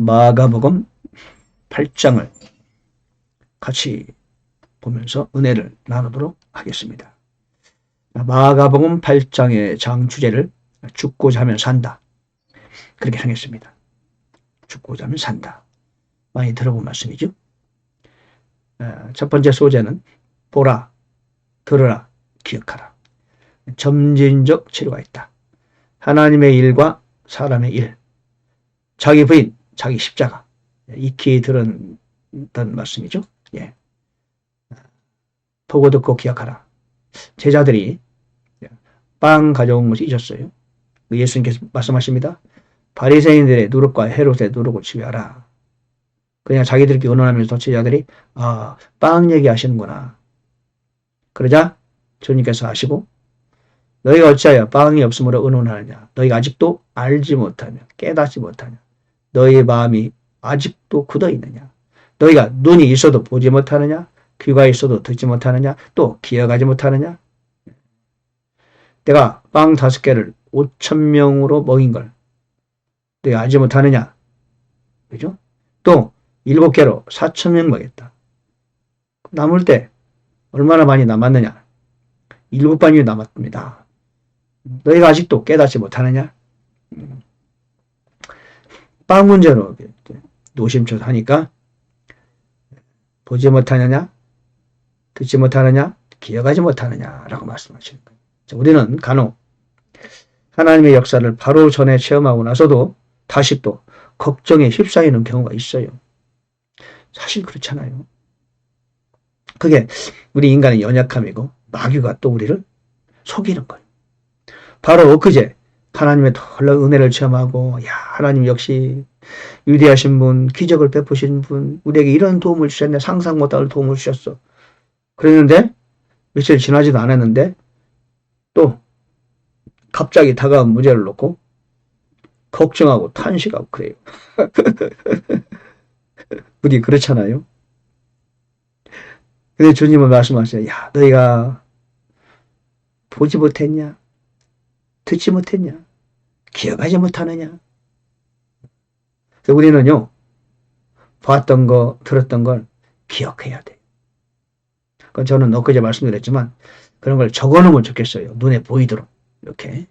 마가복음 8장을 같이 보면서 은혜를 나누도록 하겠습니다. 마가복음 8장의 장 주제를 죽고자 하면 산다, 그렇게 정했습니다. 죽고자 하면 산다. 많이 들어본 말씀이죠. 첫 번째 소재는 보라, 들으라, 기억하라. 점진적 치료가 있다. 하나님의 일과 사람의 일, 자기 부인, 자기 십자가, 익히 들었던 말씀이죠. 예. 보고 듣고 기억하라. 제자들이 빵 가져온 것이 잊었어요. 예수님께서 말씀하십니다. 바리새인들의 누룩과 헤롯의 누룩을 치유하라. 그냥 자기들끼리 의논하면서 제자들이 빵 얘기하시는구나. 그러자 주님께서 하시고, 너희가 어찌하여 빵이 없으므로 의논하느냐. 너희가 아직도 알지 못하냐, 깨닫지 못하냐. 너희의 마음이 아직도 굳어있느냐. 너희가 눈이 있어도 보지 못하느냐, 귀가 있어도 듣지 못하느냐, 또 기억하지 못하느냐. 내가 빵 5개를 5,000명으로 먹인 걸 너희가 알지 못하느냐. 그죠? 또 7개로 4,000명 먹였다. 남을 때 얼마나 많이 남았느냐. 7반이 남았습니다. 너희가 아직도 깨닫지 못하느냐. 빵 문제로 노심초사 하니까 보지 못하느냐, 듣지 못하느냐, 기억하지 못하느냐라고 말씀하시는 거예요. 우리는 간혹 하나님의 역사를 바로 전에 체험하고 나서도 다시 또 걱정에 휩싸이는 경우가 있어요. 사실 그렇잖아요. 그게 우리 인간의 연약함이고 마귀가 또 우리를 속이는 거예요. 바로 엊그제 하나님의 놀라운 은혜를 체험하고, 하나님 역시 위대하신 분, 기적을 베푸신 분, 우리에게 이런 도움을 주셨네, 상상 못할 도움을 주셨어. 그랬는데 며칠 지나지도 않았는데 또 갑자기 다가온 문제를 놓고 걱정하고 탄식하고 그래요. 우리 그렇잖아요. 근데 주님은 말씀하세요. 너희가 보지 못했냐, 듣지 못했냐, 기억하지 못하느냐. 그래서 우리는요, 봤던 거, 들었던 걸 기억해야 돼요. 저는 엊그제 말씀드렸지만 그런 걸 적어놓으면 좋겠어요. 눈에 보이도록. 이렇게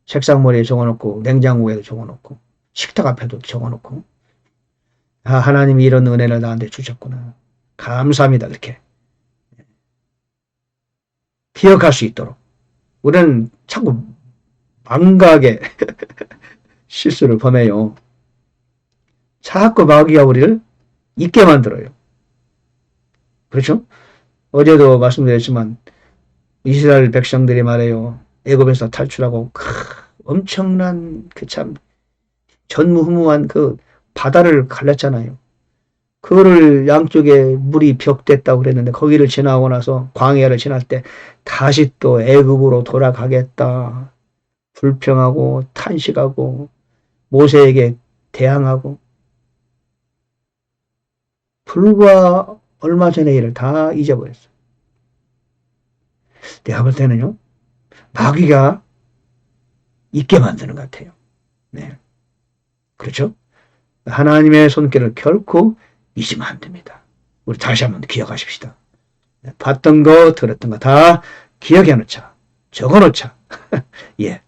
책상머리에 적어놓고, 냉장고에도 적어놓고, 식탁 앞에도 적어놓고, 하나님이 이런 은혜를 나한테 주셨구나, 감사합니다, 이렇게 기억할 수 있도록. 우리는 자꾸 망각의 실수를 범해요. 자꾸 마귀가 우리를 잊게 만들어요. 그렇죠? 어제도 말씀드렸지만 이스라엘 백성들이 말해요. 애굽에서 탈출하고 엄청난 참 전무후무한 그 바다를 갈랐잖아요. 그거를 양쪽에 물이 벽됐다고 그랬는데 거기를 지나고 나서 광야를 지날 때 다시 또 애굽으로 돌아가겠다. 불평하고 탄식하고 모세에게 대항하고, 불과 얼마 전의 일을 다 잊어버렸어요. 내가 볼 때는요, 마귀가 잊게 만드는 것 같아요. 네. 그렇죠? 하나님의 손길을 결코 잊으면 안 됩니다. 우리 다시 한번 기억하십시다. 봤던 거, 들었던 거 다 기억해 놓자. 적어 놓자. 예.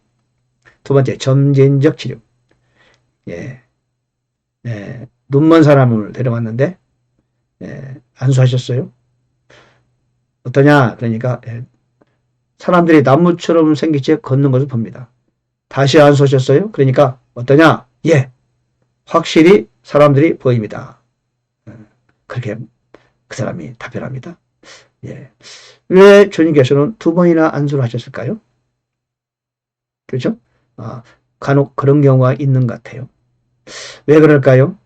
두 번째, 점진적 치료. 예. 눈먼 사람을 데려왔는데, 안수하셨어요? 어떠냐? 그러니까, 사람들이 나무처럼 생긴 채 걷는 것을 봅니다. 다시 안수하셨어요? 그러니까, 어떠냐? 확실히 사람들이 보입니다. 그렇게 그 사람이 답변합니다. 왜 주님께서는 2번이나 안수를 하셨을까요? 그렇죠? 간혹 그런 경우가 있는 것 같아요. 왜 그럴까요?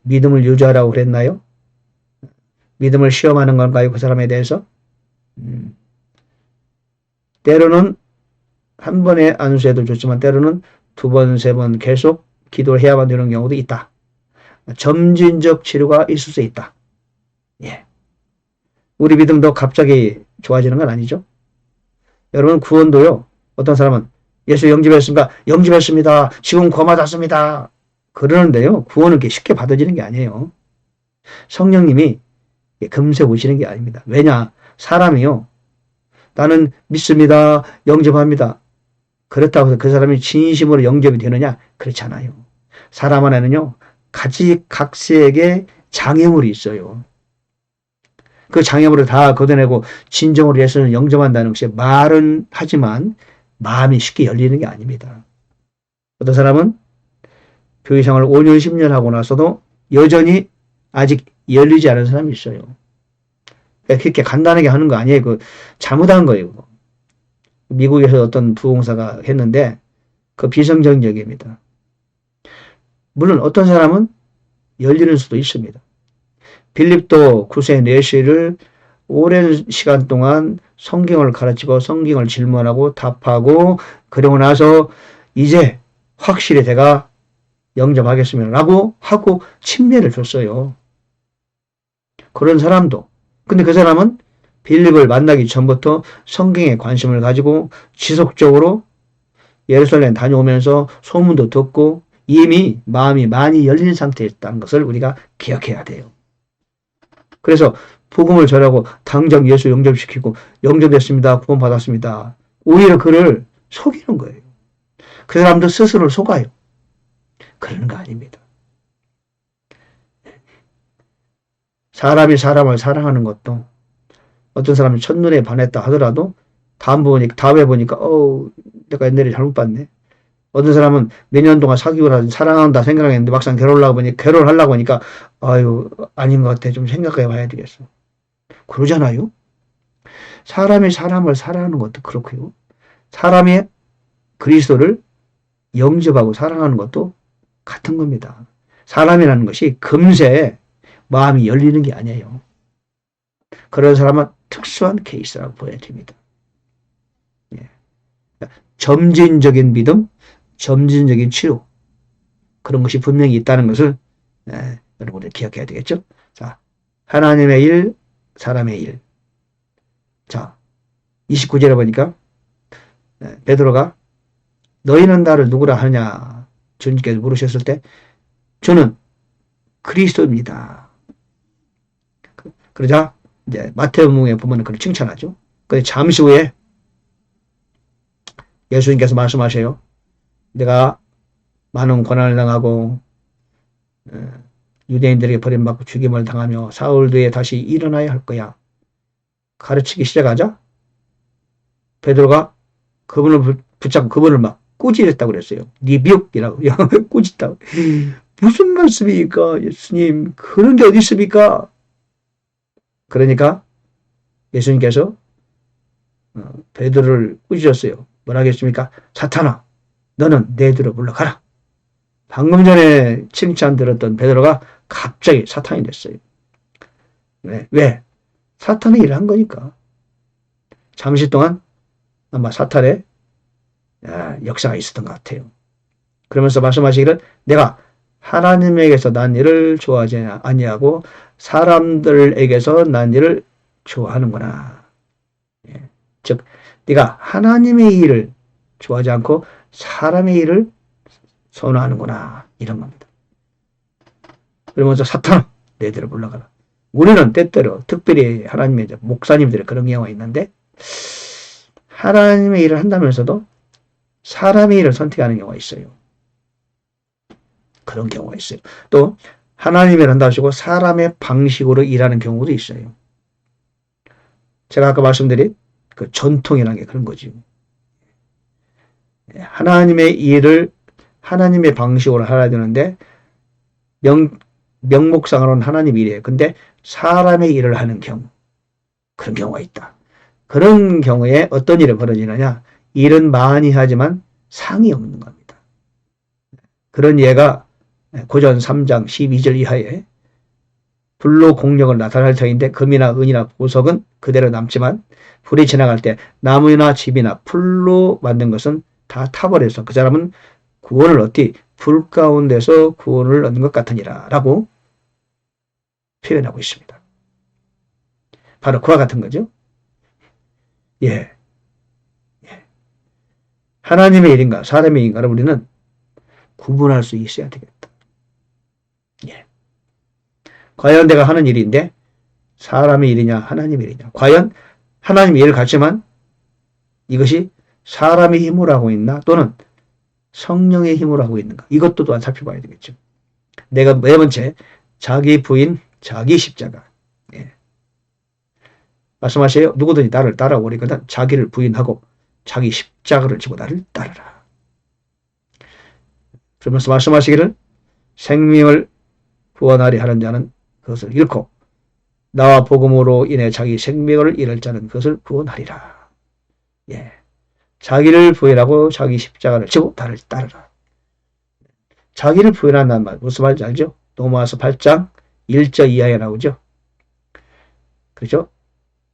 믿음을 유지하라고 그랬나요? 믿음을 시험하는 건가요? 그 사람에 대해서? 때로는 한 번에 안수해도 좋지만 때로는 2번, 3번 계속 기도를 해야만 되는 경우도 있다. 점진적 치료가 있을 수 있다. 우리 믿음도 갑자기 좋아지는 건 아니죠. 여러분, 구원도요, 어떤 사람은 예수 영접했습니까? 영접했습니다. 지금 구원 받았습니다. 그러는데요. 구원은 이렇게 쉽게 받아지는 게 아니에요. 성령님이 금세 오시는 게 아닙니다. 왜냐? 사람이요. 나는 믿습니다. 영접합니다. 그렇다고 해서 그 사람이 진심으로 영접이 되느냐? 그렇지 않아요. 사람 안에는요. 가지각색의 장애물이 있어요. 그 장애물을 다 걷어내고 진정으로 예수를 영접한다는 것이 말은 하지만 마음이 쉽게 열리는 게 아닙니다. 어떤 사람은 교회생활을 5년, 10년 하고 나서도 여전히 아직 열리지 않은 사람이 있어요. 그렇게 간단하게 하는 거 아니에요. 그 잘못한 거예요. 미국에서 어떤 부흥사가 했는데 그 비성적인 얘기입니다. 물론 어떤 사람은 열리는 수도 있습니다. 빌립도 9세 내시를 오랜 시간 동안 성경을 가르치고 성경을 질문하고 답하고 그러고 나서 이제 확실히 내가 영접하겠습니다 라고 하고 침례를 줬어요. 그런 사람도. 근데 그 사람은 빌립을 만나기 전부터 성경에 관심을 가지고 지속적으로 예루살렘 다녀오면서 소문도 듣고 이미 마음이 많이 열린 상태였다는 것을 우리가 기억해야 돼요. 그래서 복음을 전하고 당장 예수 영접시키고 영접했습니다. 구원 받았습니다. 오히려 그를 속이는 거예요. 그 사람도 스스로를 속아요. 그러는 거 아닙니다. 사람이 사람을 사랑하는 것도 어떤 사람이 첫눈에 반했다 하더라도 다음에 보니까 내가 옛날에 잘못 봤네. 어떤 사람은 몇 년 동안 사귀고 사랑한다 생각했는데 막상 결혼하려고 하니까 아유 아닌 것 같아. 좀 생각해 봐야 되겠어. 그러잖아요. 사람이 사람을 사랑하는 것도 그렇고요. 사람이 그리스도를 영접하고 사랑하는 것도 같은 겁니다. 사람이라는 것이 금세 마음이 열리는 게 아니에요. 그런 사람은 특수한 케이스라고 보여집니다. 예. 점진적인 믿음, 점진적인 치유 그런 것이 분명히 있다는 것을 여러분들 기억해야 되겠죠. 자, 하나님의 일, 사람의 일. 자, 29절에 보니까 베드로가 너희는 나를 누구라 하냐 주님께서 물으셨을 때 저는 그리스도입니다. 그러자 이제 마태복음에 보면 그를 칭찬하죠. 그런데 잠시 후에 예수님께서 말씀하셔요. 내가 많은 고난을 당하고 유대인들에게 버림받고 죽임을 당하며 사흘 뒤에 다시 일어나야 할 거야. 가르치기 시작하자 베드로가 그분을 붙잡고 그분을 막 꾸짖었다고 그랬어요. 리뷰이라고 꾸짖다고. 무슨 말씀입니까? 예수님 그런 게 어디 있습니까? 그러니까 예수님께서 베드로를 꾸짖었어요. 뭐라 하겠습니까? 사탄아 너는 내 뒤로 물러가라. 방금 전에 칭찬 들었던 베드로가 갑자기 사탄이 됐어요. 왜? 사탄이 일을 한 거니까. 잠시 동안 아마 사탄의 역사가 있었던 것 같아요. 그러면서 말씀하시기를 내가 하나님에게서 난 일을 좋아하지 아니하고 사람들에게서 난 일을 좋아하는구나. 즉 네가 하나님의 일을 좋아하지 않고 사람의 일을 선호하는구나. 이런 겁니다. 그러면서 사탄아 내 뒤로 물러가라. 우리는 때때로 특별히 하나님의 목사님들의 그런 경우가 있는데 하나님의 일을 한다면서도 사람의 일을 선택하는 경우가 있어요. 그런 경우가 있어요. 또 하나님의 일을 한다 하시고 사람의 방식으로 일하는 경우도 있어요. 제가 아까 말씀드린 그 전통이라는 게 그런 거죠. 하나님의 일을 하나님의 방식으로 하야 되는데 명목상으로는 하나님 일이에요. 근데 사람의 일을 하는 경우 그런 경우가 있다. 그런 경우에 어떤 일이 벌어지느냐 일은 많이 하지만 상이 없는 겁니다. 그런 예가 고전 3장 12절 이하에 불로 공력을 나타낼 터인데 금이나 은이나 보석은 그대로 남지만 불이 지나갈 때 나무나 집이나 풀로 만든 것은 다 타버려서 그 사람은 구원을 얻디 불 가운데서 구원을 얻는 것 같으니라 라고 표현하고 있습니다. 바로 그와 같은 거죠. 예. 하나님의 일인가 사람의 일인가를 우리는 구분할 수 있어야 되겠다. 예. 과연 내가 하는 일인데 사람의 일이냐 하나님의 일이냐. 과연 하나님의 일을 갖지만 이것이 사람의 힘으로 하고 있나 또는 성령의 힘으로 하고 있는가. 이것도 또한 살펴봐야 되겠죠. 내가 네 번째 자기 부인 자기 십자가. 예. 말씀하세요. 누구든지 나를 따라오리거든 자기를 부인하고 자기 십자가를 지고 나를 따르라. 그러면서 말씀하시기를 생명을 구원하리 하는 자는 그것을 잃고 나와 복음으로 인해 자기 생명을 잃을 자는 그것을 구원하리라. 예. 자기를 부인하고 자기 십자가를 지고 나를 따르라. 자기를 부인한다는 말 무슨 말인지 알죠? 로마서 8장 1절 이하에 나오죠. 그렇죠?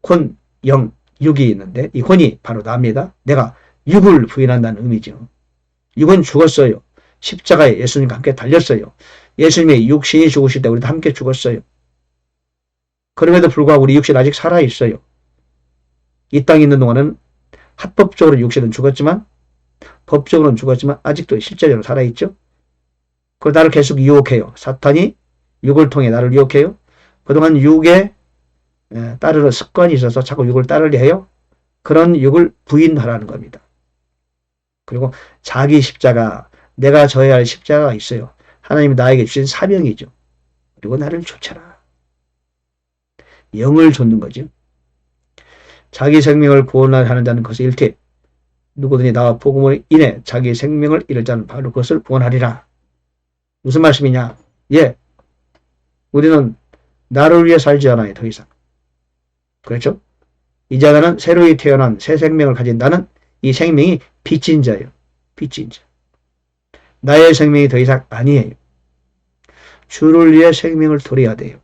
혼, 영, 육이 있는데 이 혼이 바로 나입니다. 내가 육을 부인한다는 의미죠. 육은 죽었어요. 십자가에 예수님과 함께 달렸어요. 예수님의 육신이 죽으실 때 우리도 함께 죽었어요. 그럼에도 불구하고 우리 육신 아직 살아있어요. 이 땅에 있는 동안은 합법적으로 육신은 죽었지만 법적으로는 죽었지만 아직도 실제적으로 살아있죠. 그 나를 계속 유혹해요. 사탄이 육을 통해 나를 유혹해요. 그동안 육에 따르는 습관이 있어서 자꾸 육을 따르려 해요. 그런 육을 부인하라는 겁니다. 그리고 자기 십자가, 내가 져야 할 십자가가 있어요. 하나님이 나에게 주신 사명이죠. 그리고 나를 쫓아라. 영을 좇는 거죠. 자기 생명을 구원하는 자는 그것을 잃되 누구든지 나와 복음으로 인해 자기 생명을 잃을 자는 바로 그것을 구원하리라. 무슨 말씀이냐? 예, 우리는 나를 위해 살지 않아요. 더 이상. 그렇죠? 이제 나는 새로이 태어난 새 생명을 가진 나는 이 생명이 빚진 자예요. 빚진 자. 나의 생명이 더 이상 아니에요. 주를 위해 생명을 드려야 돼요.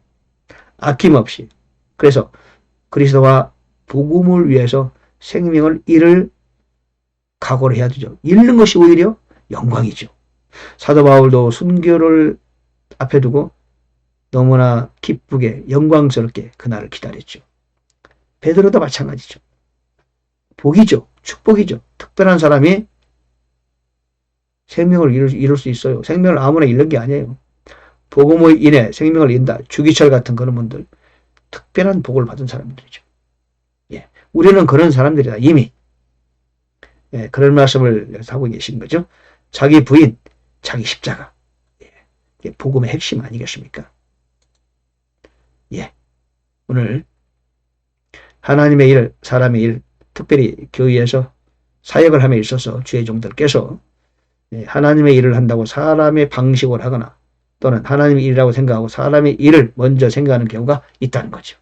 아낌없이. 그래서 그리스도와 복음을 위해서 생명을 잃을 각오를 해야 되죠. 잃는 것이 오히려 영광이죠. 사도 바울도 순교를 앞에 두고 너무나 기쁘게 영광스럽게 그날을 기다렸죠. 베드로도 마찬가지죠. 복이죠. 축복이죠. 특별한 사람이 생명을 잃을 수 있어요. 생명을 아무나 잃는 게 아니에요. 복음으로 인해 생명을 잃는다. 주기철 같은 그런 분들 특별한 복을 받은 사람들이죠. 예, 우리는 그런 사람들이다. 이미 예, 그런 말씀을 하고 계신 거죠. 자기 부인, 자기 십자가. 예, 이게 복음의 핵심 아니겠습니까? 예, 오늘 하나님의 일, 사람의 일, 특별히 교회에서 사역을 함에 있어서 주의 종들께서 하나님의 일을 한다고 사람의 방식을 하거나 또는 하나님의 일이라고 생각하고 사람의 일을 먼저 생각하는 경우가 있다는 거죠.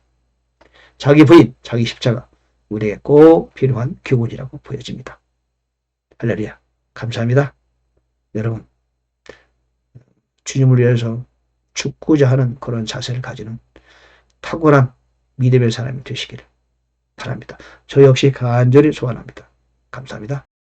자기 부인, 자기 십자가 우리에게 꼭 필요한 교훈이라고 보여집니다. 할렐루야. 감사합니다. 여러분 주님을 위해서 죽고자 하는 그런 자세를 가지는 탁월한 믿음의 사람이 되시기를 바랍니다. 저 역시 간절히 소원합니다. 감사합니다.